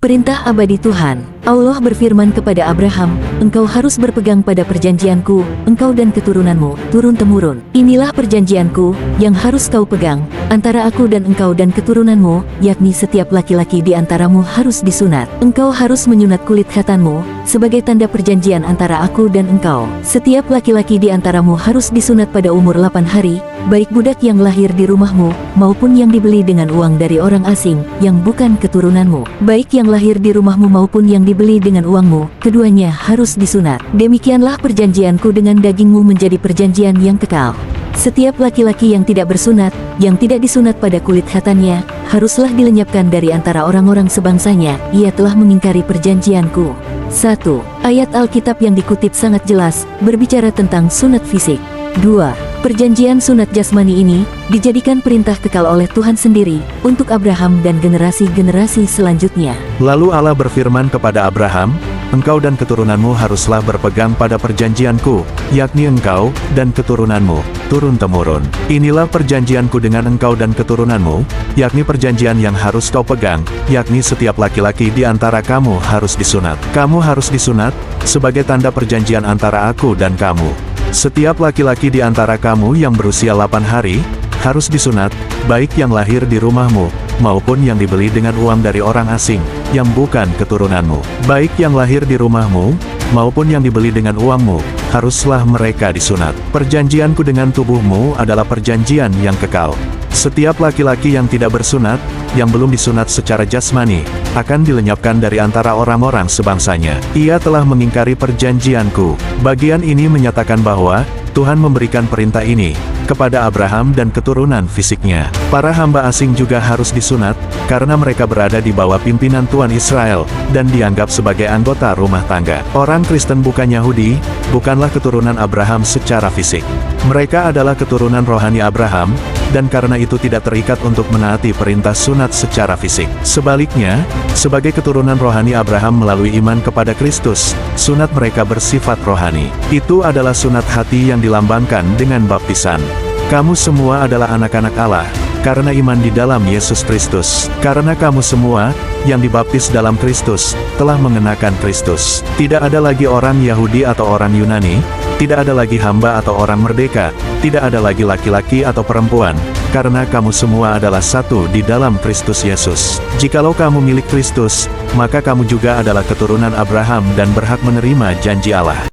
Perintah abadi Tuhan, Allah berfirman kepada Abraham, engkau harus berpegang pada perjanjianku, engkau dan keturunanmu, turun-temurun. Inilah perjanjianku, yang harus kau pegang, antara aku dan engkau dan keturunanmu, yakni setiap laki-laki di antaramu harus disunat. Engkau harus menyunat kulit khatanmu, sebagai tanda perjanjian antara aku dan engkau. Setiap laki-laki di antaramu harus disunat pada umur 8 hari, baik budak yang lahir di rumahmu, maupun yang dibeli dengan uang dari orang asing, yang bukan keturunanmu. Baik yang lahir di rumahmu maupun yang dibeli dengan uangmu, keduanya harus disunat. Demikianlah perjanjianku dengan dagingmu menjadi perjanjian yang kekal. Setiap laki-laki yang tidak bersunat, yang tidak disunat pada kulit khatannya, haruslah dilenyapkan dari antara orang-orang sebangsanya, ia telah mengingkari perjanjianku. 1. Ayat Alkitab yang dikutip sangat jelas, berbicara tentang sunat fisik. 2. Perjanjian sunat jasmani ini dijadikan perintah kekal oleh Tuhan sendiri untuk Abraham dan generasi-generasi selanjutnya. Lalu Allah berfirman kepada Abraham, engkau dan keturunanmu haruslah berpegang pada perjanjianku, yakni engkau dan keturunanmu, turun-temurun. Inilah perjanjianku dengan engkau dan keturunanmu, yakni perjanjian yang harus kau pegang, yakni setiap laki-laki di antara kamu harus disunat. Kamu harus disunat, sebagai tanda perjanjian antara aku dan kamu. Setiap laki-laki di antara kamu yang berusia 8 hari, harus disunat, baik yang lahir di rumahmu, maupun yang dibeli dengan uang dari orang asing, yang bukan keturunanmu. Baik yang lahir di rumahmu, maupun yang dibeli dengan uangmu, haruslah mereka disunat. Perjanjianku dengan tubuhmu adalah perjanjian yang kekal. Setiap laki-laki yang tidak bersunat, yang belum disunat secara jasmani, akan dilenyapkan dari antara orang-orang sebangsanya. Ia telah mengingkari perjanjianku. Bagian ini menyatakan bahwa Tuhan memberikan perintah ini kepada Abraham dan keturunan fisiknya. Para hamba asing juga harus disunat, karena mereka berada di bawah pimpinan Tuhan Israel, dan dianggap sebagai anggota rumah tangga. Orang Kristen bukan Yahudi, bukanlah keturunan Abraham secara fisik. Mereka adalah keturunan rohani Abraham, dan karena itu tidak terikat untuk menaati perintah sunat secara fisik. Sebaliknya, sebagai keturunan rohani Abraham melalui iman kepada Kristus, sunat mereka bersifat rohani. Itu adalah sunat hati yang dilambangkan dengan baptisan. Kamu semua adalah anak-anak Allah, karena iman di dalam Yesus Kristus. Karena kamu semua, yang dibaptis dalam Kristus, telah mengenakan Kristus. Tidak ada lagi orang Yahudi atau orang Yunani, tidak ada lagi hamba atau orang merdeka, tidak ada lagi laki-laki atau perempuan, karena kamu semua adalah satu di dalam Kristus Yesus. Jikalau kamu milik Kristus, maka kamu juga adalah keturunan Abraham dan berhak menerima janji Allah.